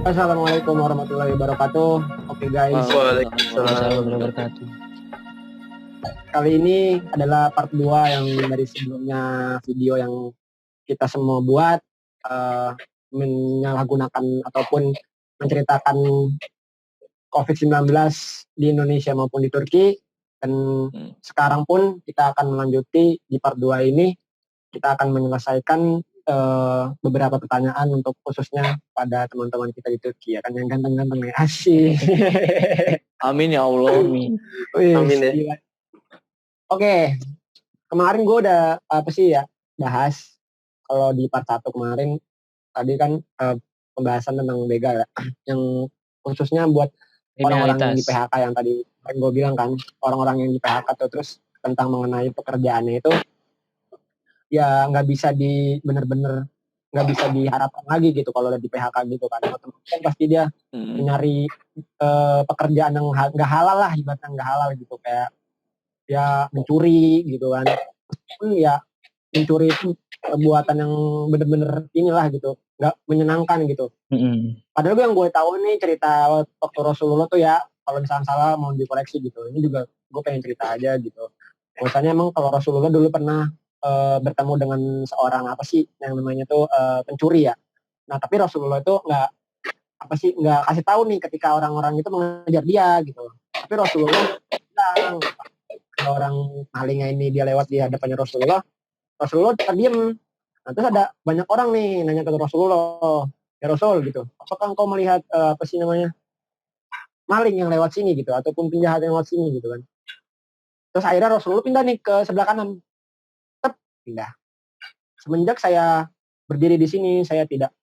Assalamualaikum warahmatullahi wabarakatuh. Oke guys, Waalaikumsalam warahmatullahi wabarakatuh. kali ini adalah part 2 yang dari sebelumnya video yang kita semua buat menyalahgunakan ataupun menceritakan COVID-19 di Indonesia maupun di Turki. Dan sekarang pun kita akan melanjuti di part 2 ini. Kita akan menyelesaikan beberapa pertanyaan untuk khususnya pada teman-teman kita di Turki ya kan, yang ganteng-ganteng ya, asyik. Amin ya Allah. Amin ya. Gila. Oke, kemarin gue udah bahas kalau di part 1 kemarin tadi kan pembahasan tentang begal ya, yang khususnya buat orang-orang yang di PHK yang tadi gue bilang kan, orang-orang yang di PHK tuh, terus tentang mengenai pekerjaannya itu ya nggak bisa diharapkan lagi gitu kalau udah di PHK gitu kan. Kan pasti dia nyari pekerjaan yang nggak halal lah, ibaratnya nggak halal gitu, kayak ya mencuri gitu kan. Ya mencuri itu perbuatan yang bener-bener inilah gitu, nggak menyenangkan gitu. Padahal yang gue tahu nih cerita waktu Rasulullah tuh ya, kalau misalnya salah mau dikoreksi gitu. Ini juga gue pengen cerita aja gitu. Misalnya emang kalau Rasulullah dulu pernah bertemu dengan seorang yang namanya tuh pencuri ya. Nah tapi Rasulullah itu nggak kasih tahu nih ketika orang-orang itu mengejar dia gitu. Tapi Rasulullah bilang kalau orang malingnya ini dia lewat di hadapannya Rasulullah terdiam. Nah terus ada banyak orang nih nanya ke Rasulullah, ya Rasul gitu, apakah engkau melihat maling yang lewat sini gitu, ataupun penjahat yang lewat sini gitu kan. Terus akhirnya Rasulullah pindah nih ke sebelah kanan. Pindah. Semenjak saya berdiri di sini, saya tidak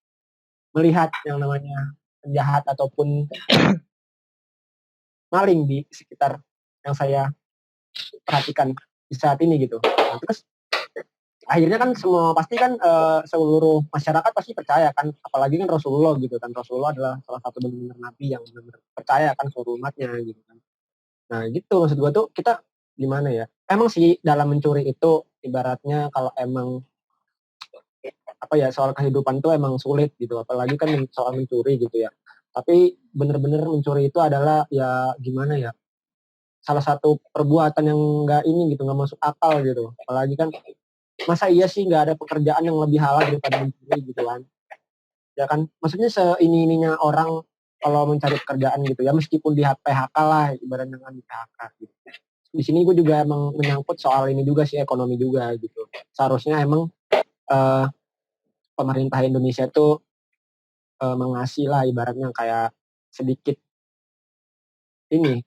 melihat yang namanya penjahat ataupun maling di sekitar yang saya perhatikan di saat ini gitu. Nah, terus akhirnya kan seluruh masyarakat pasti percaya kan, apalagi kan Rasulullah gitu kan. Rasulullah adalah salah satu benar-benar nabi yang benar-benar percaya kan seluruh umatnya gitu kan. Nah gitu, maksud gue tuh kita gimana ya, emang sih dalam mencuri itu ibaratnya kalau emang soal kehidupan tuh emang sulit gitu, apalagi kan soal mencuri gitu ya. Tapi bener-bener mencuri itu adalah ya gimana ya, salah satu perbuatan yang nggak masuk akal gitu. Apalagi kan masa iya sih nggak ada pekerjaan yang lebih halal daripada mencuri gitu kan. Ya kan, maksudnya seini-ininya orang kalau mencari pekerjaan gitu ya, meskipun di PHK lah, ibaratnya kan di PHK gitu. Di sini gue juga emang menyangkut soal ini juga sih, ekonomi juga gitu. Seharusnya emang pemerintah Indonesia tuh mengasih lah ibaratnya kayak sedikit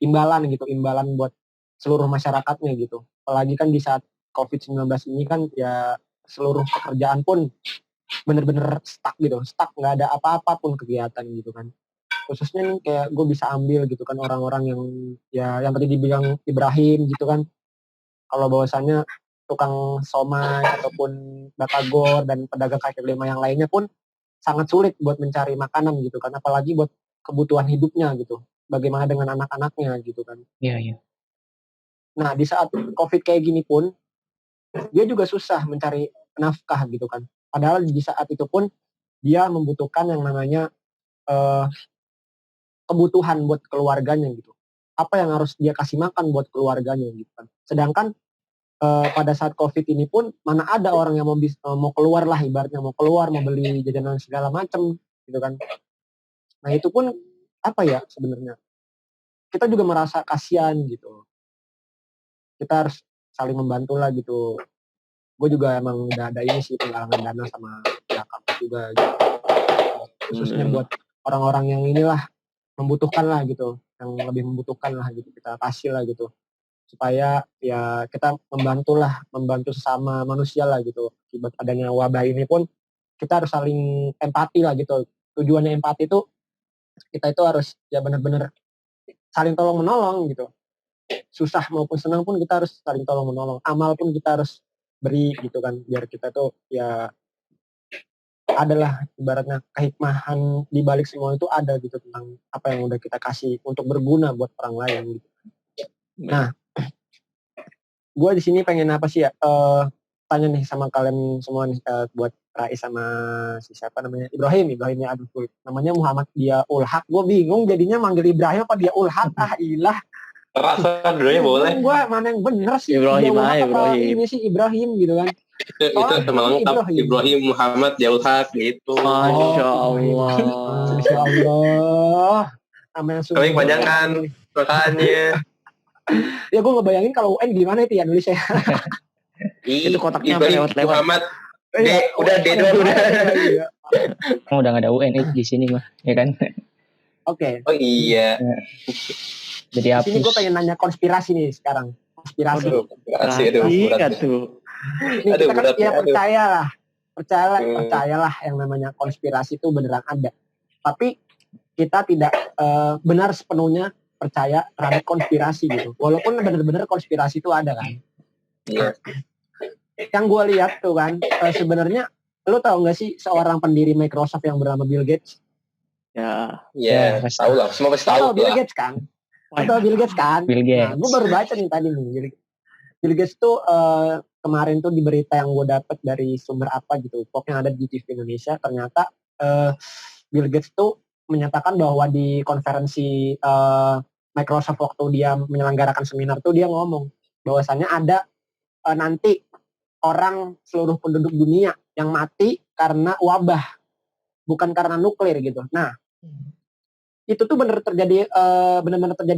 imbalan buat seluruh masyarakatnya gitu. Apalagi kan di saat COVID-19 ini kan ya seluruh pekerjaan pun bener-bener stuck, nggak ada apa-apa pun kegiatan gitu kan. Khususnya nih kayak gue bisa ambil gitu kan orang-orang yang tadi dibilang Ibrahim gitu kan, kalau bahwasannya tukang somai ataupun batagor dan pedagang kaki lima yang lainnya pun sangat sulit buat mencari makanan gitu kan, apalagi buat kebutuhan hidupnya gitu. Bagaimana dengan anak-anaknya gitu kan. Iya. Nah di saat COVID kayak gini pun dia juga susah mencari nafkah gitu kan. Padahal di saat itu pun dia membutuhkan yang namanya kebutuhan buat keluarganya gitu. Apa yang harus dia kasih makan buat keluarganya gitu kan. Sedangkan pada saat COVID ini pun mana ada orang yang mau keluar lah, ibaratnya mau keluar, mau beli jajanan segala macam gitu kan. Nah itu pun sebenarnya kita juga merasa kasihan gitu. Kita harus saling membantu lah gitu. Gue juga emang udah ada ini sih, penggalangan dana sama pihak kampus juga gitu. Khususnya buat orang-orang yang inilah membutuhkan lah gitu, yang lebih membutuhkan lah gitu, kita kasih lah gitu, supaya ya kita membantu sesama manusia lah gitu. Akibat adanya wabah ini pun kita harus saling empati lah gitu. Tujuannya empati itu kita itu harus ya benar-benar saling tolong menolong gitu. Susah maupun senang pun kita harus saling tolong menolong. Amal pun kita harus beri gitu kan, biar kita tuh ya adalah ibaratnya kehikmahan di balik semua itu ada gitu, tentang apa yang udah kita kasih untuk berguna buat orang lain gitu. Nah, gue di sini pengen tanya nih sama kalian semua nih, buat Rais sama si siapa namanya Ibrahimnya aduh namanya Muhammad dia Ulhak, gue bingung jadinya manggil Ibrahim apa dia Ulhak, ilah. Rasa dulunya boleh. Gue mana yang bener sih, Ibrahim dia Ulhak aja, apa Ibrahim. ini sih Ibrahim gitu kan. Itu sama lengkap Ibrahim Muhammad Yaul Haq gitu. Masya Allah. Masya Allah. Namanya Tapi kepanjangan makanya. Ya gue ngebayangin kalau UN gimana itu ya nulisnya. Itu kotaknya Ibrahim lewat-lewat. Muhammad udah udah. Udah nggak ada UN di sini mah, ya kan? Oke. Oh iya. Jadi Di sini gue pengen nanya konspirasi nih sekarang. Konspirasi. Iya tuh. Nih kita kan ya percayalah yang namanya konspirasi itu beneran ada. Tapi kita tidak benar sepenuhnya percaya terhadap konspirasi gitu. Walaupun benar-benar konspirasi itu ada kan. Iya. Yang gue lihat tuh kan sebenarnya lo tau gak sih seorang pendiri Microsoft yang bernama Bill Gates? Ya, tahu lah. Semua pasti tahu. Bill Gates kan? Atau Bill Gates kan? Bill Gates. Nah, gue baru baca nih tadi nih. Bill Gates tuh kemarin tuh di berita yang gue dapet dari sumber apa gitu, pokoknya ada di TV Indonesia, ternyata Bill Gates tuh menyatakan bahwa di konferensi Microsoft waktu dia menyelenggarakan seminar tuh dia ngomong bahwasannya ada nanti orang seluruh penduduk dunia yang mati karena wabah, bukan karena nuklir gitu. Nah, itu tuh benar terjadi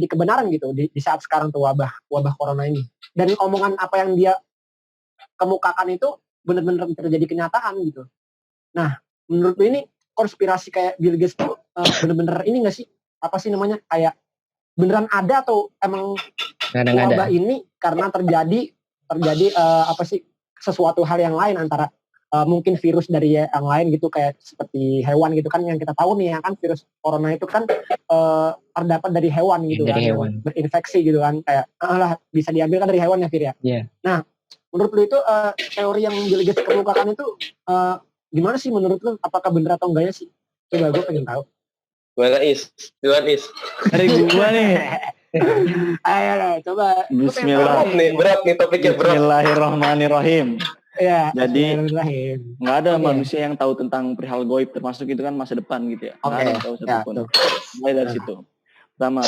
kebenaran gitu di saat sekarang tuh wabah corona ini. Dan omongan apa yang dia kemukakan itu benar-benar terjadi kenyataan gitu. Nah, menurut gue ini konspirasi kayak Bill Gates tuh benar-benar ini nggak sih? Apa sih namanya? Kayak beneran ada atau emang wabah ini karena terjadi apa sih sesuatu hal yang lain antara mungkin virus dari yang lain gitu kayak seperti hewan gitu kan, yang kita tahu nih ya kan virus corona itu kan terdapat dari hewan gitu dari kan hewan. Berinfeksi gitu kan kayak bisa diambil kan dari hewan ya Fir ya. Yeah. Nah menurut lu itu teori yang Bill Gates kemukakan itu gimana sih menurut lu, apakah benar atau enggaknya sih? Coba gue pengen tahu. Gimana Is? Dari gua nih. Ayo coba. Bismillah. Berat nih topiknya berat. Bismillahirrahmanirrahim. Ya, jadi nggak ada manusia yang tahu tentang perihal goib, termasuk itu kan masa depan gitu ya. Nggak ada yang tahu satupun. Mulai dari situ. Pertama,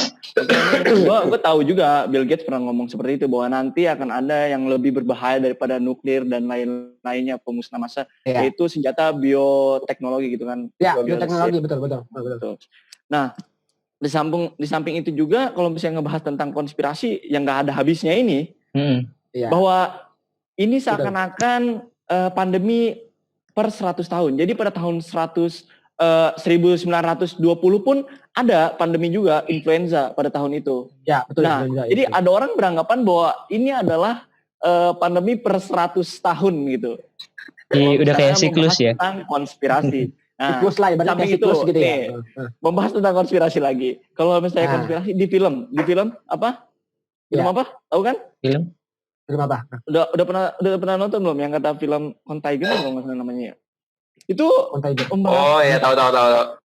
gue tahu juga Bill Gates pernah ngomong seperti itu bahwa nanti akan ada yang lebih berbahaya daripada nuklir dan lain-lainnya pemusnah massa, yaitu senjata bioteknologi gitu kan. Ya, bioteknologi betul. Nah, di samping itu juga kalau misalnya ngebahas tentang konspirasi yang nggak ada habisnya ini, bahwa ini seakan-akan pandemi per 100 tahun. Jadi pada tahun 1920 pun ada pandemi juga influenza pada tahun itu. Ya, betul. Nah, jadi ada orang beranggapan bahwa ini adalah pandemi per 100 tahun gitu. Udah kayak siklus ya. Tentang konspirasi. Nah, siklus lah, samping itu gitu ya. Membahas tentang konspirasi lagi. Kalau misalnya konspirasi di film apa? Film apa? Tahu kan? Film apa? Udah pernah nonton belum yang kata film Contagion kalau nggak salah namanya ya? Itu oh ya tahu.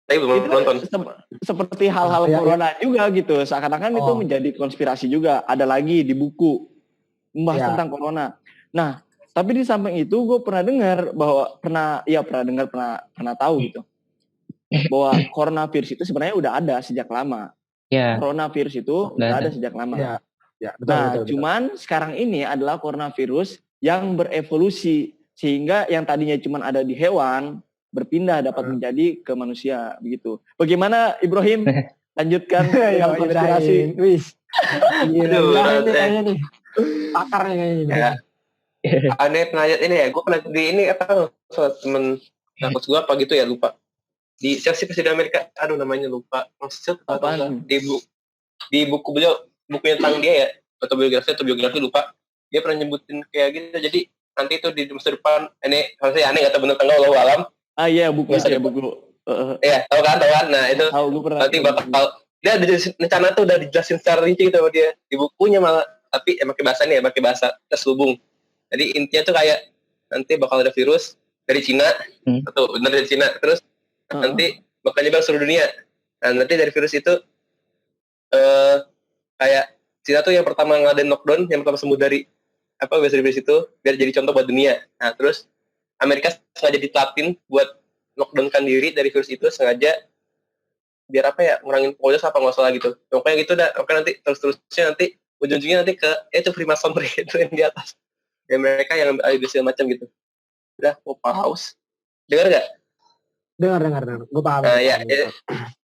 Tapi belum nonton. Seperti hal-hal corona juga gitu. Seakan-akan itu menjadi konspirasi juga. Ada lagi di buku membahas tentang corona. Nah, tapi di samping itu gue pernah tahu gitu bahwa coronavirus itu sebenarnya udah ada sejak lama. Coronavirus itu udah ada sejak lama. Betul. Cuman sekarang ini adalah coronavirus yang berevolusi sehingga yang tadinya cuma ada di hewan berpindah dapat menjadi ke manusia begitu. Bagaimana Ibrahim? Lanjutkan dengan konspirasi. Ini pakarnya kayaknya. Aneh penajat ini ya, gue pernah di ini apa temen kampus gue apa gitu ya lupa. Di Chelsea di Amerika, namanya lupa. Maksudnya di buku beliau, bukunya tentang dia ya, atau biografi lupa. Dia pernah nyebutin kayak gitu. Jadi nanti itu di masa depan ini harusnya aneh atau benar tanggal Allahu alam. Iya buku. Iya, tahu kan? Nah itu nanti bakal dia ada rencana tuh udah dijelasin secara rinci gitu sama dia di bukunya malah, tapi pakai bahasa terselubung. Jadi intinya tuh kayak nanti bakal ada virus dari Cina, atau benar dari Cina, terus nanti bakal nyebar seluruh dunia. Nah nanti dari virus itu kayak Cina tuh yang pertama ngadain lockdown, yang pertama sembuh dari virus itu, biar jadi contoh buat dunia. Nah terus Amerika sengaja diterapin buat lockdownkan diri dari virus itu sengaja biar apa ya ngurangin polusi apa nggak salah gitu. Pokoknya gitu dah. Oke nanti terus-terusnya nanti ujung-ujungnya nanti ke itu Freemasonry itu yang di atas. Ya mereka yang ambil alih segala macam gitu. Udah, Paus. Dengar nggak? Dengar. Gue paham. Ya.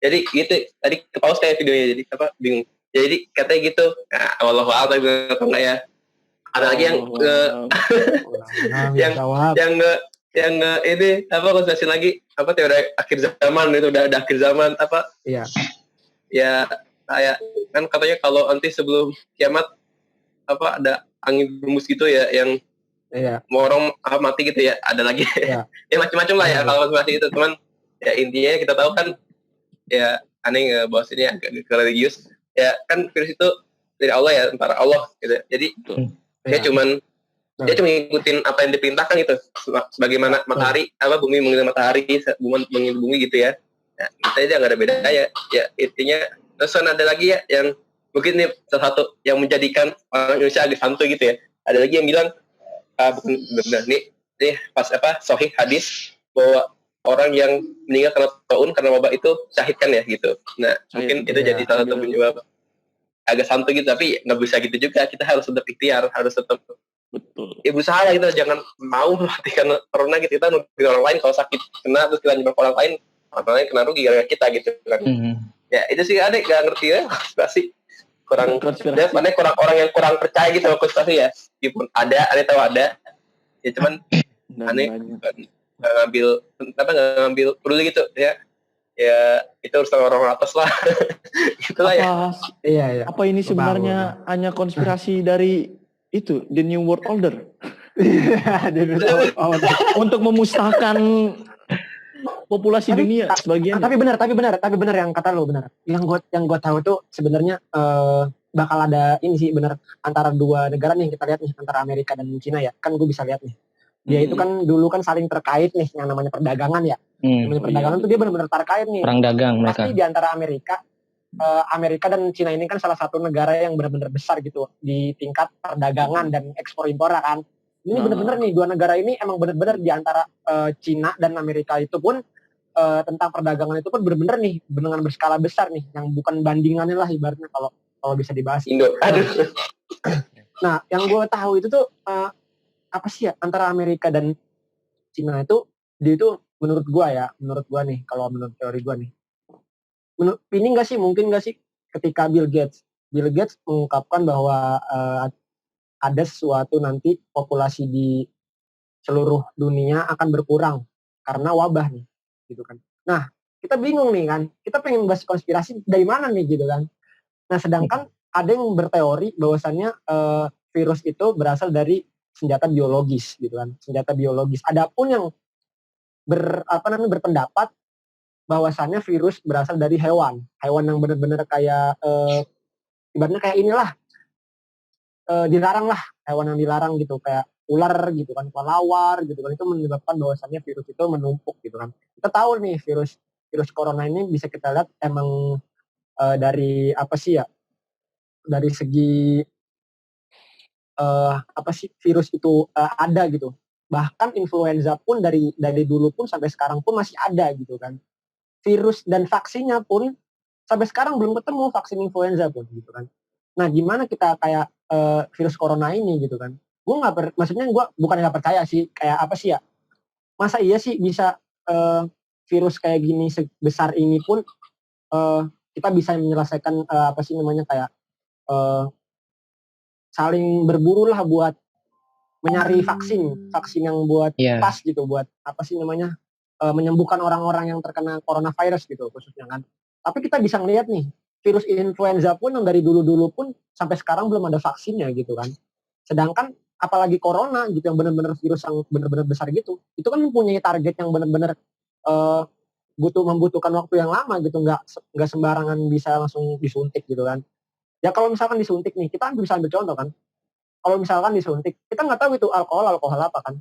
Jadi gitu. Tadi ke Paus kayak videonya jadi apa bingung. Jadi katanya gitu. Nah, wallahu a'lam atau enggak ya. Ada lagi yang ini apa konspirasi lagi apa teori akhir zaman itu udah akhir zaman apa? Iya. Ya kayak kan katanya kalau nanti sebelum kiamat apa ada angin berembus gitu ya yang mau orang mati gitu ya ada lagi ya macam-macam lah ya kalau konspirasi itu teman ya intinya kita tahu kan ya aneh bahas ini agak religius ya kan virus itu dari Allah ya antara Allah gitu jadi dia cuma ngikutin apa yang diperintahkan gitu sebagaimana matahari apa bumi mengikuti matahari mengikuti bumi gitu ya kita aja nggak ada bedanya ya intinya terus ada lagi ya yang mungkin ini salah satu yang menjadikan orang Indonesia agak santuy gitu ya ada lagi yang bilang bukan benar nih pas apa sahih hadis bahwa orang yang meninggal karena taun karena wabah itu syahid kan ya gitu nah mungkin itu jadi salah satu penyebab agak santuy gitu tapi nggak bisa gitu juga kita harus tetap ikhtiar harus tetap betul ya berusaha lah kita jangan mau matikan corona gitu kita nungguin orang lain kalau sakit kena terus kita nyebab orang lain kena rugi gara-gara kita gitu kan ya itu sih adek gak ngerti ya konspirasi kurang orang yang kurang percaya gitu sama konspirasi ya meskipun ada tahu ada ya cuman aneh nggak ngambil peduli gitu ya itu urusan orang atas lah gitulah ya iya apa ini sebenarnya hanya konspirasi dari itu the new world order untuk memusnahkan populasi dunia sebagian. Tapi benar yang kata lo benar. Yang gue tahu tuh sebenarnya bakal ada ini sih benar antara dua negara nih yang kita lihat nih antara Amerika dan Cina ya. Kan gue bisa lihat nih. Dia itu kan dulu kan saling terkait nih yang namanya perdagangan ya. Namanya perdagangan tuh dia benar-benar terkait nih. Perang dagang mereka. Pasti di antara Amerika dan Cina ini kan salah satu negara yang benar-benar besar gitu di tingkat perdagangan dan ekspor impor kan. Ini benar-benar nih dua negara ini emang benar-benar di antara Cina dan Amerika itu pun tentang perdagangan itu pun benar-benar nih dengan berskala besar nih yang bukan bandingannya lah ibaratnya kalau bisa dibahas. Nah, yang gue tahu itu tuh apa sih ya antara Amerika dan Cina itu dia itu menurut gue nih kalau menurut teori gue nih ini mungkin nggak sih ketika Bill Gates mengungkapkan bahwa ada sesuatu nanti populasi di seluruh dunia akan berkurang karena wabah nih gitu kan. Nah, kita bingung nih kan. Kita pengen bahas konspirasi dari mana nih gitu kan. Nah, sedangkan ada yang berteori bahwasannya virus itu berasal dari senjata biologis gitu kan. Senjata biologis. Adapun yang berpendapat bahwasannya virus berasal dari hewan yang benar-benar kayak ibaratnya kayak inilah dilarang lah, hewan yang dilarang gitu kayak ular gitu kan, kelelawar gitu kan, itu menyebabkan bahwasannya virus itu menumpuk gitu kan. Kita tahu nih virus corona ini bisa kita lihat emang dari apa sih ya, dari segi virus itu ada gitu. Bahkan influenza pun dari dulu pun sampai sekarang pun masih ada gitu kan. Virus dan vaksinnya pun sampai sekarang belum ketemu vaksin influenza pun gitu kan. Nah, gimana kita kayak virus corona ini gitu kan? Maksudnya gue bukan nggak percaya sih, kayak apa sih ya? Masa iya sih bisa virus kayak gini sebesar ini pun kita bisa menyelesaikan kayak saling berburu lah buat mencari vaksin yang buat pas gitu, buat menyembuhkan orang-orang yang terkena coronavirus gitu khususnya kan. Tapi kita bisa ngelihat nih virus influenza pun yang dari dulu-dulu pun sampai sekarang belum ada vaksinnya gitu kan. Sedangkan apalagi corona gitu yang benar-benar virus yang benar-benar besar gitu, itu kan mempunyai target yang benar-benar membutuhkan waktu yang lama gitu, nggak sembarangan bisa langsung disuntik gitu kan. Ya kalau misalkan disuntik nih, kita bisa ambil contoh kan. Kalau misalkan disuntik, kita nggak tahu itu alkohol apa kan.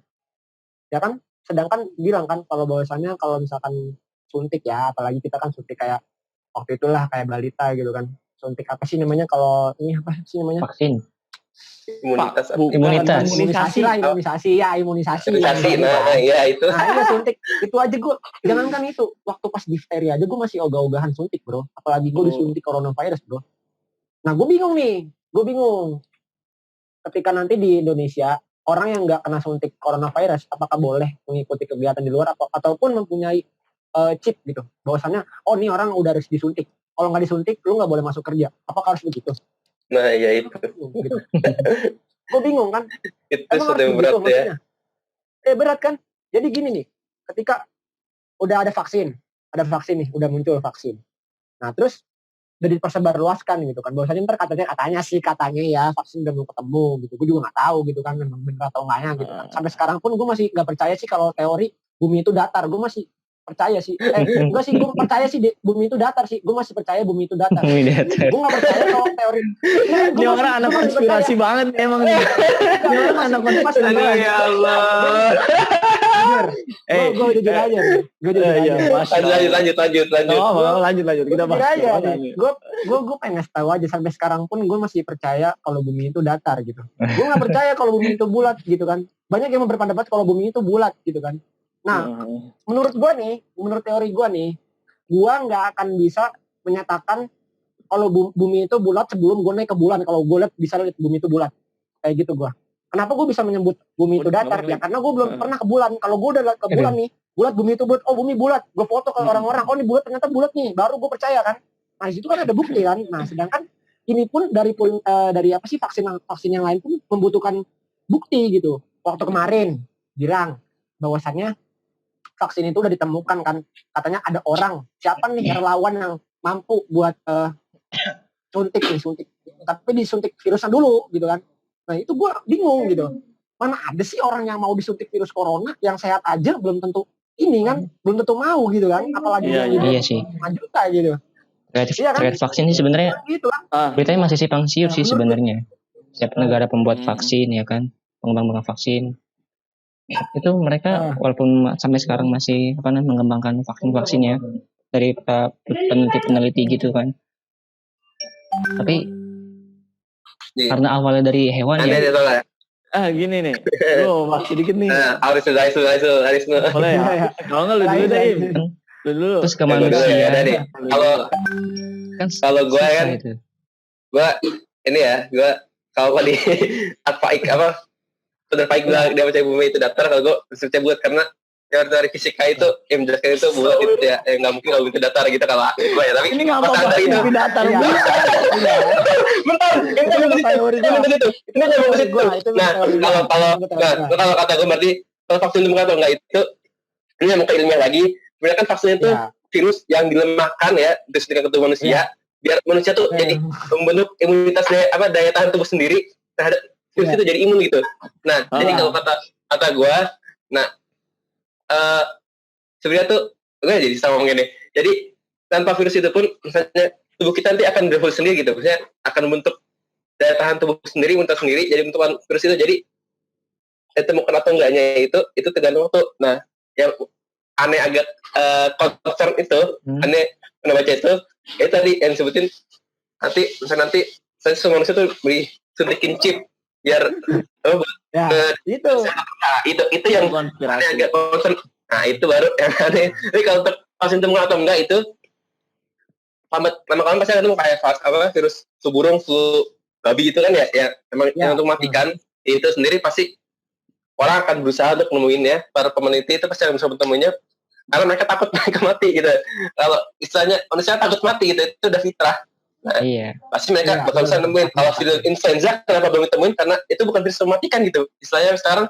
Ya kan, sedangkan bilang kan kalau bahwasannya kalau misalkan suntik ya, apalagi kita kan suntik kayak waktu itulah kayak balita gitu kan. Suntik apa sih namanya kalau ini apa sih namanya? Imunitas. Imunisasi lah, imunisasi. Nah, ya itu. Nah, iya suntik. Itu aja gue, jangankan itu. Waktu pas difteri aja gue masih ogah-ogahan suntik, bro. Apalagi gue disuntik coronavirus, bro. Nah, gue bingung. Ketika nanti di Indonesia, orang yang nggak kena suntik coronavirus, apakah boleh mengikuti kegiatan di luar ataupun mempunyai chip gitu. Bahwasannya, ini orang udah harus disuntik. Kalau nggak disuntik, lu nggak boleh masuk kerja. Apakah harus begitu? Nah, ya itu. Gitu. Gue bingung kan. Itu sudah berat ya. Berat kan. Jadi gini nih, ketika udah ada vaksin nih, udah muncul vaksin. Nah terus udah dipersebarluaskan gitu kan. Bahwasanya ntar katanya ya vaksin udah mau ketemu gitu. Gue juga nggak tahu gitu kan, memang benar atau enggaknya gitu kan. Sampai sekarang pun gue masih nggak percaya sih kalau teori bumi itu datar. Gue masih percaya sih. Enggak sih, gue percaya sih bumi itu datar sih. Gue masih percaya bumi itu datar. Gue nggak percaya kalau teori. Ini orang anak konspirasi banget emang nih. Ini orang anak konspirasi. Ya Allah. Gue jujur aja. Lanjut. Oh, lanjut. Kita bahas. Gue pengen ngasih tahu aja, sampai sekarang pun gue masih percaya kalau bumi itu datar gitu. Gue nggak percaya kalau bumi itu bulat gitu kan. Banyak yang berpendapat kalau bumi itu bulat gitu kan. Nah, menurut teori gue nih, gue nggak akan bisa menyatakan kalau bumi itu bulat sebelum gue naik ke bulan. Kalau gue bisa lihat bumi itu bulat, kayak gitu gue. Kenapa gue bisa menyebut bumi itu datar? Ya karena gue belum pernah ke bulan. Kalau gue udah ke bulan nih, bulat, bumi itu bulat. Oh, bumi bulat. Gue foto ke orang-orang. Oh, ini bulat, ternyata bulat nih. Baru gue percaya kan. Nah, di situ kan ada bukti kan. Nah, sedangkan ini pun dari vaksin yang lain pun membutuhkan bukti gitu. Waktu kemarin bilang bahwasannya vaksin itu udah ditemukan kan, katanya ada orang, siapa nih relawan yang mampu buat suntik, tapi disuntik virusnya dulu gitu kan. Nah itu gue bingung gitu, mana ada sih orang yang mau disuntik virus corona yang sehat aja, belum tentu ini kan, belum tentu mau gitu kan, apalagi iya sih 5 juta gitu. Terkait vaksin sih sebenarnya gitu, beritanya masih simpang siur sih sebenarnya. Setiap negara pembuat vaksin ya kan, pengembang vaksin itu mereka walaupun sampai sekarang masih mengembangkan vaksin-vaksinnya dari peneliti gitu kan, tapi karena awalnya dari hewan ya. Gini nih, masih dikit nih. Harus. Boleh ya? Kalau nggak lu dulu deh. Dulu. Terus ke manusia. Kalau gue kan, gue ini ya, gue kalau di Baik bilang dia percaya bumi itu datar, kalau gue percaya bulat karena teori fisika itu yang menjelaskan itu bulat itu ya, nggak mungkin kalau itu datar gitu kalau gue ya. Tapi ini nggak apa-apa itu datar. Bentar, ini kalau kata gue berarti kalau vaksin itu atau enggak itu ini yang ilmiah lagi. Sebenarnya kan vaksin itu virus yang dilemahkan ya disuntikan ke tubuh manusia biar manusia tuh jadi membentuk imunitas daya tahan tubuh sendiri terhadap virus itu jadi imun gitu. Nah, jadi kalau kata gue, sebenarnya tuh gue jadi sama ngomongin deh. Jadi tanpa virus itu pun, misalnya tubuh kita nanti akan berevolusi sendiri gitu. Misalnya akan membentuk daya tahan tubuh sendiri, imunitas sendiri. Jadi bentukan virus itu jadi ditemukan atau enggaknya itu tergantung waktu. Nah, yang aneh agak concern itu, aneh pernah baca itu tadi yang disebutin nanti semua manusia tuh beri suntikin chip biar itu yang aneh agak concern. Nah itu baru yang aneh. Tapi kalau vaksin temukan atau enggak itu lama-lama pasti akan kayak virus flu burung, flu babi itu kan ya memang yang untuk matikan itu sendiri pasti orang akan berusaha untuk nemuin ya, para peneliti itu pasti akan bisa menemuinya karena mereka takut mereka mati gitu. Kalau istilahnya manusia takut mati gitu, itu udah fitrah. Nah, pasti mereka bakal bisa nemuin. Kalau virus influenza kenapa belum ditemuin? Karena itu bukan virus mematikan gitu. Istilahnya sekarang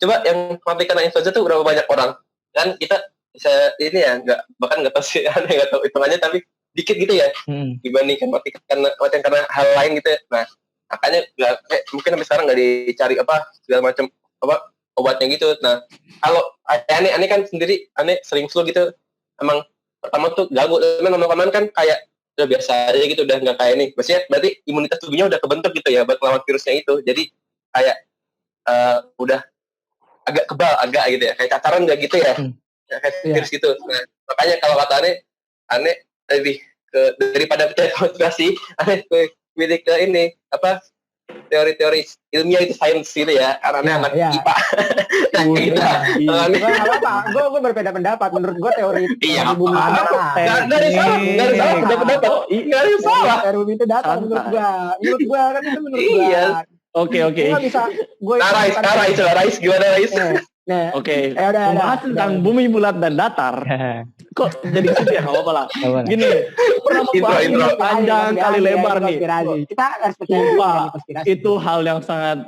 coba yang matikan influenza itu berapa banyak orang? Kan kita bisa ini ya nggak tahu sih, nggak tahu hitungannya, tapi dikit gitu ya dibandingkan matikan karena hal lain gitu ya. Nah makanya mungkin sampai sekarang nggak dicari segala macam obatnya gitu. Nah kalau aneh kan sendiri sering flu gitu, emang pertama tuh gagu, tapi lama-lama kan kayak udah biasa aja gitu, udah nggak kayak ini. Maksudnya berarti imunitas tubuhnya udah kebentuk gitu ya buat melawan virusnya itu. Jadi kayak udah agak kebal gitu ya, kayak cacaran nggak gitu ya, kayak virus gitu. Nah makanya kalau kata aneh lebih daripada percaya konspirasi, aneh lebih ke ini teori-teori ilmiah itu sains gitu ya, karena anak IPA. Kita. Nggak apa-apa, gue berbeda pendapat. Menurut gue teori bumi itu datar. Nggak ada salah. Teori bumi itu datar menurut gue. Menurut gue kan itu menurut gue. Oke. Nggak bisa. Rais gimana Rais? Oke. Membahas tentang bumi bulat dan datar. Kok jadi gitu ya? Gak apa-apa lah. Gini, pernah membahas ini panjang kali lebar nih. Kita harus percaya itu hal yang sangat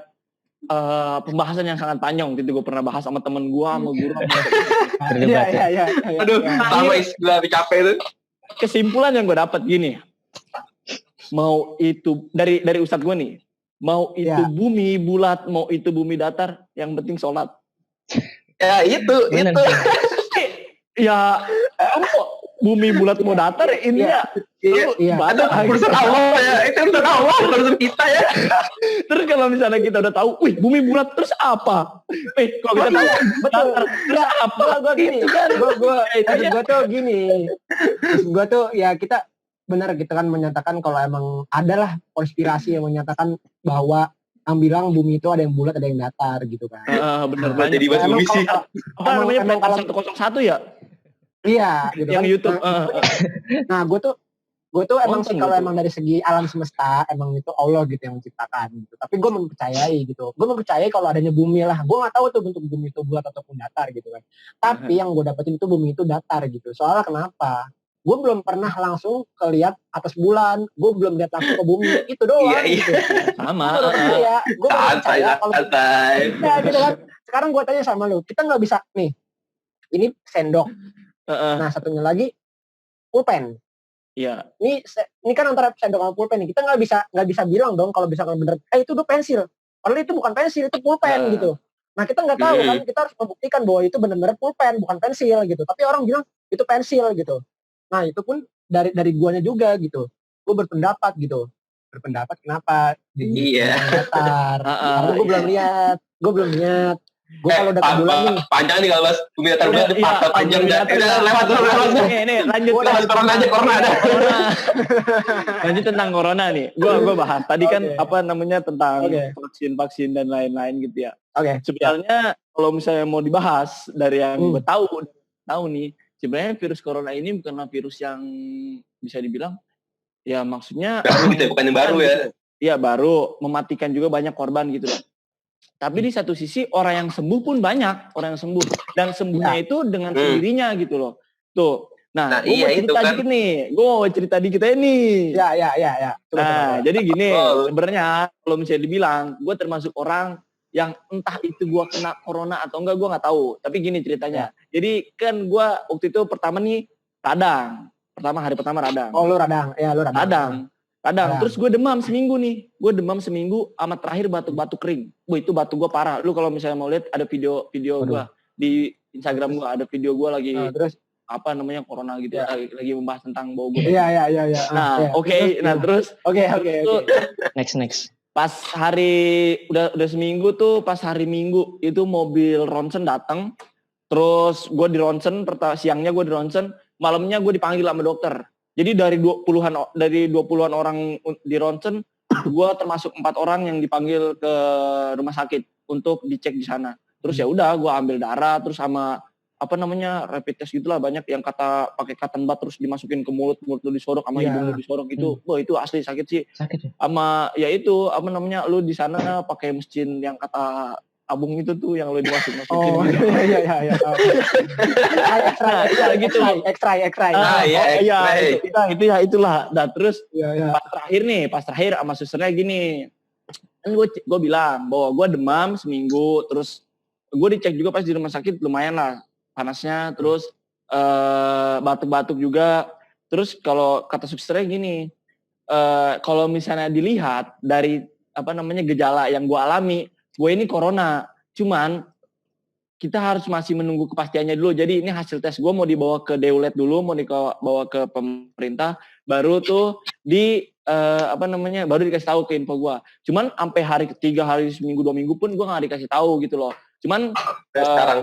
pembahasan yang sangat panjang. Itu gue pernah bahas sama temen gue, sama guru. Iya. Aduh, sama istilah capek itu. Kesimpulan yang gue dapat gini. Mau itu dari ustadz gue nih. Mau itu bumi bulat, mau itu bumi datar, yang penting sholat. Ya itu. Ya, bumi bulat mau datar ini ya. Ada urusan Allah ya. Itu urusan Allah, urusan kita ya. Terus kalau misalnya kita udah tahu, wih bumi bulat terus apa? Kalau kita tahu betul. Terus apa? Gue gini, gue tuh gini. Gue tuh ya kita benar gitu kan menyatakan kalau emang adalah konspirasi yang menyatakan bahwa yang bilang bumi itu ada yang bulat ada yang datar gitu kan. Benar. Jadi bahas bumi sih. Apa namanya Plan 101 ya? Iya, gitu yang kan. YouTube. Nah, gue tuh emang sih kalau emang dari segi alam semesta emang itu Allah gitu yang menciptakan gitu. Tapi gue mempercayai gitu. Gue mempercayai kalau adanya bumi lah. Gue nggak tahu tuh bentuk bumi itu bulat ataupun datar gitu kan. Tapi yang gue dapetin itu bumi itu datar gitu. Soalnya kenapa? Gue belum pernah langsung kelihat atas bulan, gue belum lihat langsung ke bumi, itu doang. Gitu. Sama. Iya, gue percaya kalau gitu kan. Sekarang gue tanya sama lu, kita nggak bisa nih, ini sendok, nah satunya lagi pulpen. Iya. Ini kan antara sendok sama pulpen nih, kita nggak bisa bilang dong kalau misalkan bener, itu udah pensil, padahal itu bukan pensil, itu pulpen gitu. Nah kita nggak tahu kan, kita harus membuktikan bahwa itu benar-benar pulpen, bukan pensil gitu. Tapi orang bilang itu pensil gitu. Nah itu pun dari guanya juga gitu. Gue berpendapat kenapa datar. Karena gue belum lihat. Gue kalau udah ke bulan nih. Panjang nih kalau bahas bumi datar udah panjang dah. Lewat. Ini lanjut corona ada. Lanjut tentang corona nih. Gue bahas tadi kan apa namanya tentang vaksin dan lain-lain gitu ya. Sebenarnya kalau misalnya mau dibahas dari yang gue tahu nih. Sebenarnya virus corona ini bukanlah virus yang bisa dibilang ya maksudnya bukan yang baru ya. Iya baru, mematikan juga banyak korban gitu loh. Tapi di satu sisi orang yang sembuh pun banyak, orang yang sembuh dan sembuhnya itu dengan sendirinya gitu loh. Tuh. Nah gue mau cerita dikit nih. Gue mau cerita dikit aja nih. Ya. Nah, jadi gini, sebenarnya kalau misalnya dibilang, gue termasuk orang yang entah itu gue kena corona atau enggak gue nggak tahu. Tapi gini ceritanya. Jadi kan gue waktu itu pertama nih radang. Hari pertama radang. Oh lu radang. Ya lu radang. Terus gue demam seminggu nih. Sama terakhir batuk-batuk kering. Wah itu batuk gue parah. Lu kalau misalnya mau lihat ada video gue di Instagram gue ada video gue lagi. Terus apa namanya corona gitu lagi membahas tentang bau gue. Iya. Nah oke. Nah terus. Oke. Next. Pas hari udah seminggu tuh, pas hari Minggu itu mobil ronsen datang, terus gue di ronsen, siangnya gue di ronsen, malamnya gue dipanggil sama dokter. Jadi dari 20-an orang di ronsen, gue termasuk 4 orang yang dipanggil ke rumah sakit untuk dicek di sana. Terus ya udah, gue ambil darah, terus sama apa namanya rapid test gitulah, banyak yang pakai cotton bud terus dimasukin ke mulut lu disorok sama hidung lu disorok itu. Wah itu asli sakit sih. Sama ya itu apa namanya lu di sana pakai mesin yang kata abung itu tuh yang lu dimasukin gitu. Iya gitu. X-ray. Itu ya itulah. Nah terus pas terakhir sama susternya gini. Kan gue bilang bahwa gue demam seminggu, terus gue dicek juga pas di rumah sakit lumayan lah panasnya, terus batuk-batuk juga. Terus kalau kata susternya gini, kalau misalnya dilihat dari apa namanya gejala yang gue alami, gue ini corona, cuman kita harus masih menunggu kepastiannya dulu. Jadi ini hasil tes gue mau dibawa ke Deulet dulu, mau dibawa ke pemerintah, baru tuh baru dikasih tahu ke info gue. Cuman sampai hari ketiga, hari seminggu, 2 minggu pun gue nggak dikasih tahu gitu loh. Cuman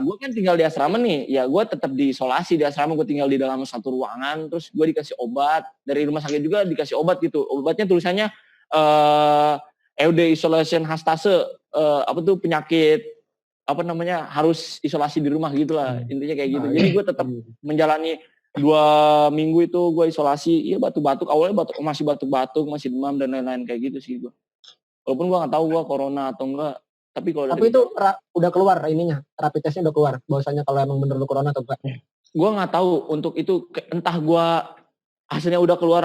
gue kan tinggal di asrama nih, ya gue tetap diisolasi di asrama, gue tinggal di dalam satu ruangan, terus gue dikasih obat dari rumah sakit juga dikasih obat gitu. Obatnya tulisannya isolation hastase, penyakit harus isolasi di rumah gitulah, intinya kayak gitu. Jadi gue tetap menjalani 2 minggu itu gue isolasi, batuk-batuk, awalnya masih batuk-batuk, masih demam dan lain-lain kayak gitu sih gue. Walaupun gue nggak tahu gue corona atau enggak, tapi itu udah keluar ininya, rapid testnya udah keluar, bahwasanya kalau emang bener lu corona atau enggak? Gue nggak tahu untuk itu, entah gue hasilnya udah keluar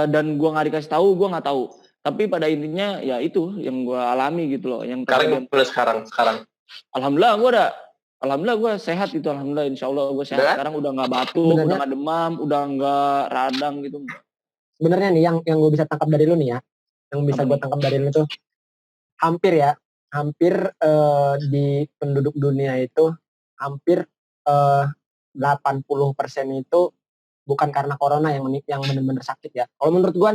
dan gue nggak dikasih tahu, gue nggak tahu. Tapi pada intinya ya itu yang gue alami gitu loh. Yang sekarang. Alhamdulillah gue sehat gitu, alhamdulillah, insya Allah gue sehat. Sekarang udah nggak batuk, udah nggak demam, udah nggak radang gitu. Sebenarnya nih yang gue bisa tangkap dari lu nih ya, yang bisa gue tangkap dari lu tuh hampir di penduduk dunia itu hampir 80% itu bukan karena corona yang benar-benar sakit ya. Kalau menurut gue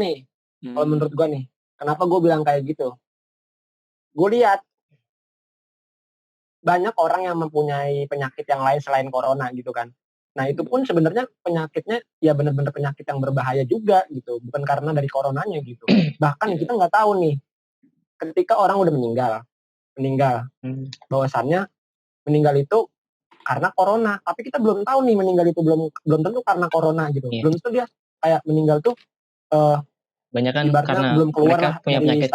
nih, kenapa gue bilang kayak gitu? Gue lihat banyak orang yang mempunyai penyakit yang lain selain corona gitu kan. Nah itu pun sebenarnya penyakitnya ya benar-benar penyakit yang berbahaya juga gitu, bukan karena dari coronanya gitu. Bahkan kita nggak tahu nih, ketika orang udah meninggal, bahwasannya meninggal itu karena corona, tapi kita belum tahu nih meninggal itu belum tentu karena corona gitu. Belum tentu dia kayak meninggal tuh banyak kan karena belum keluar mereka punya penyakit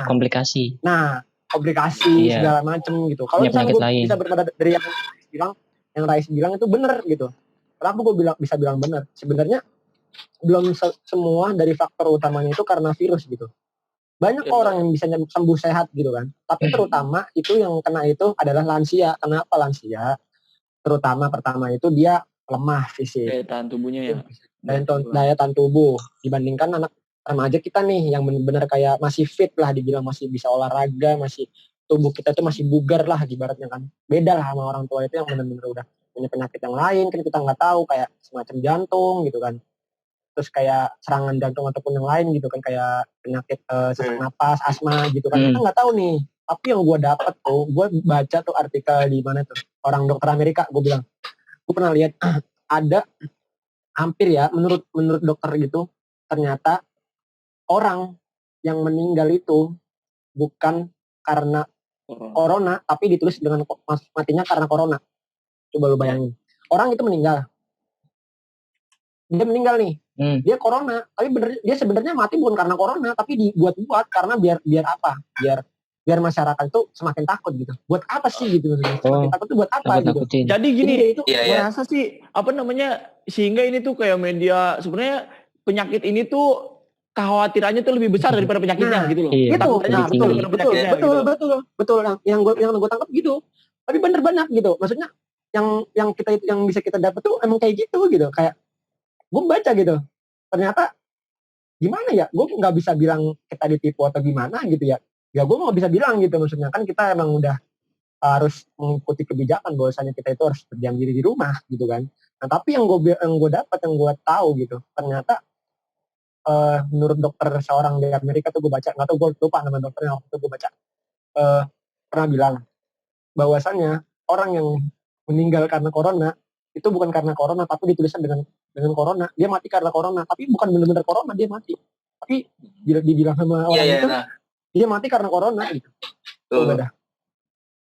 komplikasi. Nah, komplikasi segala macem gitu. Kalau misalnya gue bisa berkata dari yang Rais bilang itu benar gitu. Kenapa gue bisa bilang benar? Sebenarnya belum semua dari faktor utamanya itu karena virus gitu. Banyak orang yang bisa sembuh sehat gitu kan. Tapi terutama itu yang kena itu adalah lansia. Kenapa lansia? Terutama pertama itu dia lemah fisik. Daya tahan tubuhnya ya. Daya tahan tubuh dibandingkan anak remaja kita nih yang benar-benar kayak masih fit lah, dibilang masih bisa olahraga, masih tubuh kita tuh masih bugar lah ibaratnya kan. Beda lah sama orang tua itu yang benar-benar udah punya penyakit yang lain kan kita nggak tahu, kayak semacam jantung gitu kan. Terus kayak serangan jantung ataupun yang lain gitu kan, kayak penyakit sesak napas, asma gitu kan. Kita nggak tahu nih. Tapi yang gue dapat tuh, gue baca tuh artikel di mana tuh, orang dokter Amerika, gue pernah lihat ada hampir ya menurut dokter gitu, ternyata orang yang meninggal itu bukan karena corona, tapi ditulis dengan matinya karena corona. Coba lu bayangin. Orang itu meninggal. Dia meninggal nih. Dia corona, tapi dia sebenarnya mati bukan karena corona, tapi dibuat-buat karena biar apa? Biar masyarakat itu semakin takut gitu. Buat apa sih gitu maksudnya? Semakin takut itu buat apa gitu. Jadi gini, gue rasa sih sehingga ini tuh kayak media, sebenarnya penyakit ini tuh kekhawatirannya tuh lebih besar daripada penyakitnya gitu loh. Betul. Yang gue tangkap gitu. Tapi bener banyak gitu. Maksudnya yang bisa kita dapat tuh emang kayak gitu. Kayak gue baca gitu. Ternyata gimana ya? Gue nggak bisa bilang kita ditipu atau gimana gitu ya. Ya gue nggak bisa bilang gitu, maksudnya kan kita emang udah harus mengikuti kebijakan bahwasanya kita itu harus berdiam diri di rumah gitu kan. Nah tapi yang gue dapat, yang gue tahu gitu, ternyata menurut dokter seorang di Amerika tuh gue baca, nggak tahu gue lupa nama dokternya, waktu itu gue baca pernah bilang bahwasanya orang yang meninggal karena corona itu bukan karena corona, tapi dituliskan dengan corona, dia mati karena corona, tapi bukan benar-benar corona dia mati, tapi dibilang sama orang itu dia mati karena corona gitu. Udah.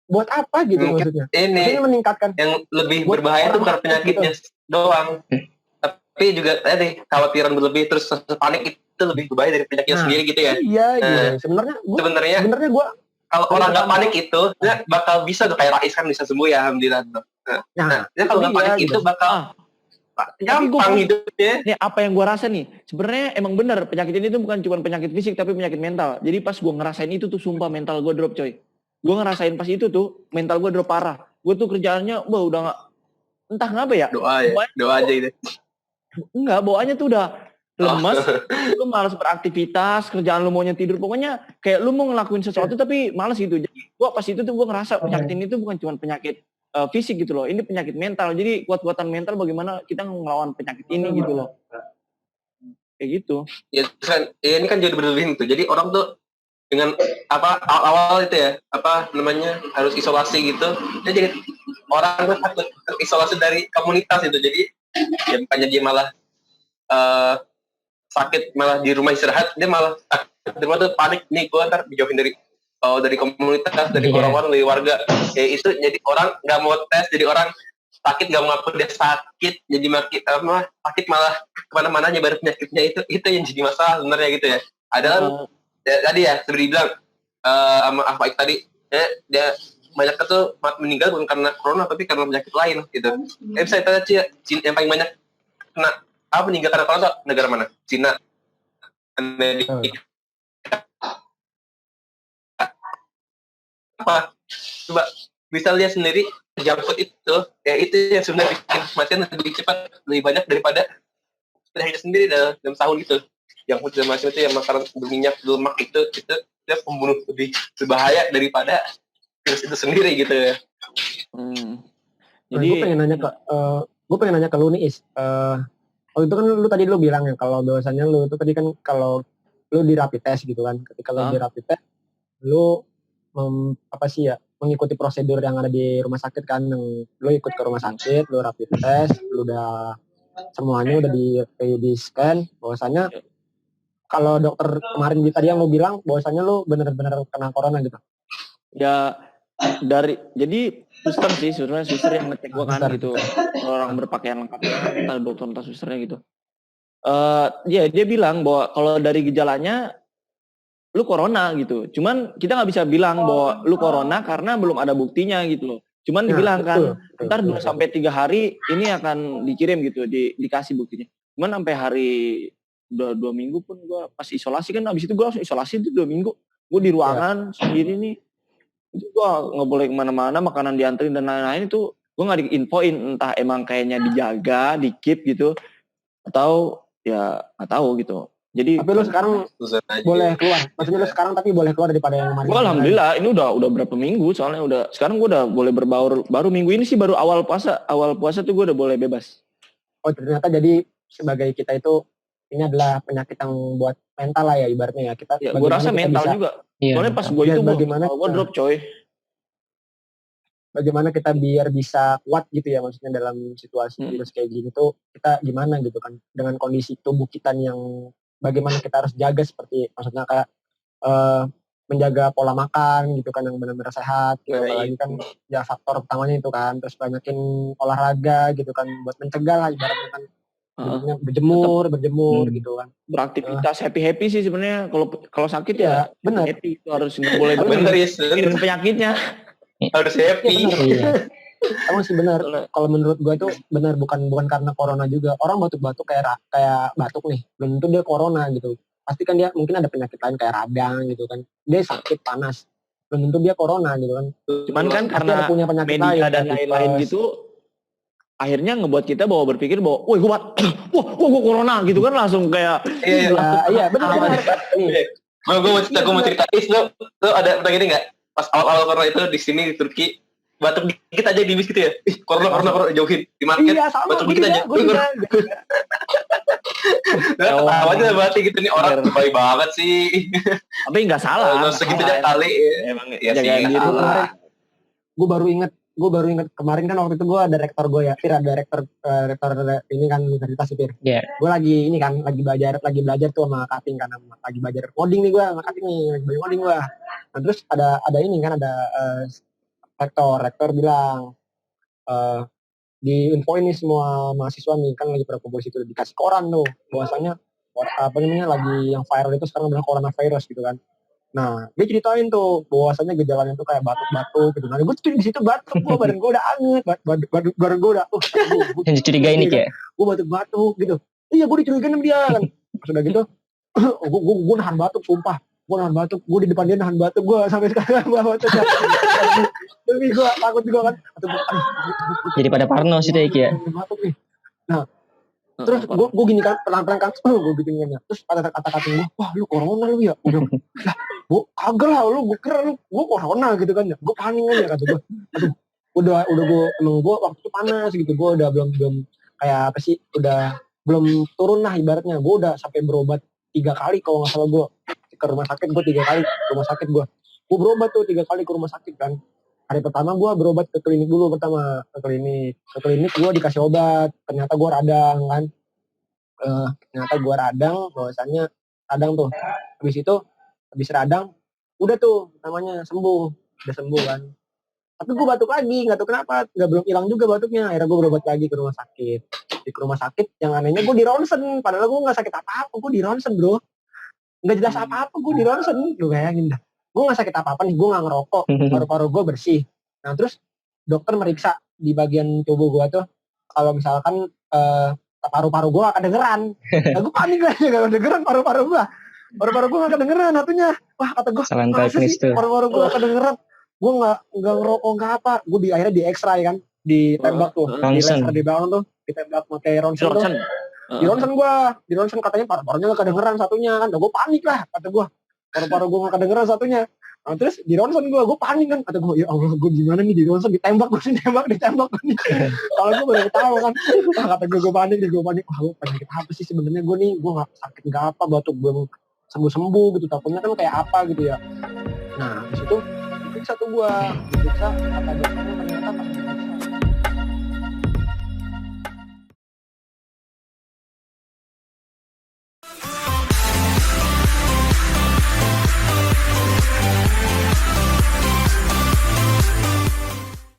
Buat apa gitu maksudnya? Maksudnya meningkatkan. Yang lebih berbahaya itu bukan penyakitnya gitu doang. Tapi juga tadi khawatiran berlebih terus panik itu lebih berbahaya dari penyakitnya sendiri gitu ya. Iya. Sebenarnya gue kalau orang nggak panik itu dia bakal bisa tuh kayak Rais kan bisa sembuh ya alhamdulillah. Nah, kalau nggak panik itu bakal gampang hidupnya. Nih apa yang gue rasa nih, sebenarnya emang bener penyakit ini tuh bukan cuma penyakit fisik tapi penyakit mental. Jadi pas gue ngerasain itu tuh sumpah mental gue drop coy. Gue ngerasain pas itu tuh mental gue drop parah. Gue tuh kerjaannya udah nggak, entah kenapa ya. Doa aja itu. Enggak, bawaannya tuh udah lemes, lu malas beraktivitas, kerjaan lu maunya tidur, pokoknya kayak lu mau ngelakuin sesuatu tapi malas gitu. Jadi gue pas itu tuh gue ngerasa penyakit ini tuh bukan cuma penyakit fisik gitu loh, ini penyakit mental. Jadi kuat-kuatan mental bagaimana kita ngelawan penyakit ini gitu loh. Kayak gitu. Ya kan, ini kan jadi berlebihan tuh. Jadi orang tuh dengan awal itu ya, harus isolasi gitu. Jadi orang tuh takut isolasi dari komunitas itu. Jadi ya bukannya dia malah sakit malah di rumah istirahat, dia malah terima tuh panik nih gue ntar dijauhin dari komunitas, dari orang-orang, dari warga. Ya itu jadi orang nggak mau tes, jadi orang sakit nggak mau ngaku dia sakit, jadi sakit malah kemana-mana nyebar penyakitnya, itu yang jadi masalah sebenarnya gitu ya. Ada kan tadi ya seperti dibilang sama Afaik tadi, dia banyak tuh meninggal bukan karena corona tapi karena penyakit lain gitu. Saya tanya Cina yang paling banyak kena meninggal karena corona negara mana? Cina, Amerika. Apa? Coba bisa lihat sendiri junk food itu yang sebenarnya bikin kematian lebih cepat, lebih banyak daripada penyakit sendiri dalam tahun gitu. Junk food dan macam itu yang makanan berminyak, berlemak itu pembunuh lebih berbahaya daripada virus itu sendiri gitu ya. Jadi gue pengen nanya ke lu nih Is. Itu kan lu tadi bilang ya kalau bahwasannya lu itu tadi kan kalau lu di rapid test gitu kan. Ketika lu di rapid test lu mengikuti prosedur yang ada di rumah sakit kan, yang lu ikut ke rumah sakit, lu rapid test, lu udah semuanya udah di scan, bahwasannya kalau dokter kemarin tadi yang lu bilang bahwasannya lu benar-benar kena corona gitu. Ya jadi suster sih sebenarnya, suster yang ngecek gua kan gitu, orang berpakaian lengkap, entah dokter entah susternya gitu. Dia bilang bahwa kalau dari gejalanya lu corona gitu. Cuman kita nggak bisa bilang bahwa lu corona karena belum ada buktinya gitu loh. Cuman dibilang kan ntar 2 sampai 3 hari ini akan dikirim gitu, dikasih buktinya. Cuman sampai hari 2 minggu pun gua pas isolasi kan, habis itu gua langsung isolasi itu 2 minggu. Gua di ruangan sendiri nih. Itu gua nggak boleh kemana-mana, makanan dianterin dan lain-lain itu gua nggak diinfoin, entah emang kayaknya dijaga, di-keep gitu, atau ya nggak tahu gitu. Jadi tapi lu sekarang boleh keluar. Maksudnya lu sekarang tapi boleh keluar daripada yang kemarin. Gua alhamdulillah ini udah berapa minggu soalnya sekarang gua udah boleh berbaur, baru minggu ini sih, baru awal puasa tuh gua udah boleh bebas. Oh ternyata jadi sebagai kita itu ini adalah penyakit yang buat mental lah ya ibaratnya ya kita. Ya, gua rasa mental bisa, juga. Soalnya pas gua itu gua drop coy. Bagaimana kita biar bisa kuat gitu ya, maksudnya dalam situasi virus kayak gini tuh kita gimana gitu kan dengan kondisi tubuh kita yang bagaimana kita harus jaga, seperti maksudnya kayak menjaga pola makan gitu kan yang benar-benar sehat gitu. Apalagi kan ya faktor utamanya itu kan, terus banyakin olahraga gitu kan buat mencegah lah ibaratnya kan, berjemur gitu kan, beraktivitas happy sih sebenarnya. Kalau sakit ya benar, happy itu harus nggak boleh mikirin penyakitnya, harus happy. Emang sih benar. Kalau menurut gue itu benar, bukan karena corona juga. Orang batuk-batuk kayak batuk nih, belum tentu dia corona gitu. Pasti kan dia mungkin ada penyakit lain kayak radang gitu kan. Dia sakit panas, belum tentu dia corona gitu kan. Cuman kan karena punya penyakit media lain, dan lain-lain gitu, akhirnya ngebuat kita berpikir bahwa, woi gue corona gitu kan, langsung kayak iya benar. Gue mau cerita lo ada pernah gini nggak? Pas awal corona itu di sini di Turki, batuk dikit aja di bis gitu ya. Corona jauhin di market. Iya, batuk dikit aja. Awalnya berarti gitu nih, orang baik banget sih. Tapi nggak salah. Segitu aja kali. Emang ya sih. Gue baru inget kemarin kan waktu itu gue ada rektor gue ya, ada rektor ini kan universitas Pir. Gue lagi belajar tuh sama Kating kan, lagi belajar coding nih gue sama Kating nih, lagi belajar coding gue. Nah terus ada ini kan, ada rektor bilang diinfoin nih semua mahasiswa nih kan lagi pada kumpul situ, dikasih koran tuh bahwasanya lagi yang viral itu sekarang adalah coronavirus gitu kan. Nah dia ceritain tuh bahwasanya gejalanya tuh kayak batuk-batuk gitu. Nah gue tuh di situ batuk, badan gue udah anget, badan gue udah yang dicurigain nih kayak gue batuk-batuk gitu. Iya gue dicurigain sama dia kan. Sudah gitu gue nahan batuk, sumpah gue nahan batuk, gue di depan dia nahan batuk, gue sampai sekarang gue batuk. Tapi gue takut juga kan. Jadi pada parno sih Teki ya. Nah terus gue gini kan, pelan-pelan kan, gue bikin gini. Terus kata-kata gue, wah lu corona lu ya, udah, lah, gue kagak lah lu, gue kira lu, gue corona gitu kan ya, gue panik aja kata gue, aduh, udah gue emang gue waktu itu panas gitu, gue udah belum kayak apa sih, udah belum turun lah ibaratnya, gue udah sampai berobat 3 kali kalau nggak salah gue ke rumah sakit, gue 3 kali ke rumah sakit gue berobat tuh 3 kali ke rumah sakit kan. Hari pertama gue berobat ke klinik dulu, ke klinik gue dikasih obat, ternyata gue radang kan, bahwasannya radang tuh. Habis itu habis radang udah tuh namanya udah sembuh kan. Tapi gue batuk lagi, nggak tahu kenapa, belum hilang juga batuknya. Akhirnya gue berobat lagi ke rumah sakit. Di rumah sakit yang anehnya gue di ronsen, padahal gue nggak sakit apa-apa, gue di ronsen bro, nggak jelas apa-apa, gue di ronsen. Lu bayangin dah, gue nggak sakit apa-apa nih, gue nggak ngerokok, paru-paru gue bersih. Nah terus dokter meriksa di bagian tubuh gue tuh, kalau misalkan paru-paru gue gak kedengeran. Nah gue panik lah, gak kedengeran paru-paru gue gak kedengeran satunya. Wah kata gue, masa sih paru-paru gue gak kedengeran. Gue gak ngerokok gak apa. Gue akhirnya di X-ray kan, ditembak tuh, di laser di bawah tuh, ditembak pakai ronsen tuh. Di ronsen katanya paru-parunya gak kedengeran satunya kan. Nah gue panik lah, kata gue, paru-paru gue gak kedengeran satunya. Nah, terus di ronsen gue panik kan, kata gue ya Allah gue gimana nih di ronsen, ditembak nih. Kalau gue baru tahu kan, kata gue panik. Wah gue penyakit apa sih sebenarnya gue nih, gue nggak sakit nggak apa, batuk gue sembuh gitu, takutnya kan kayak apa gitu ya. Nah di situ diperiksa kata dokternya ternyata pas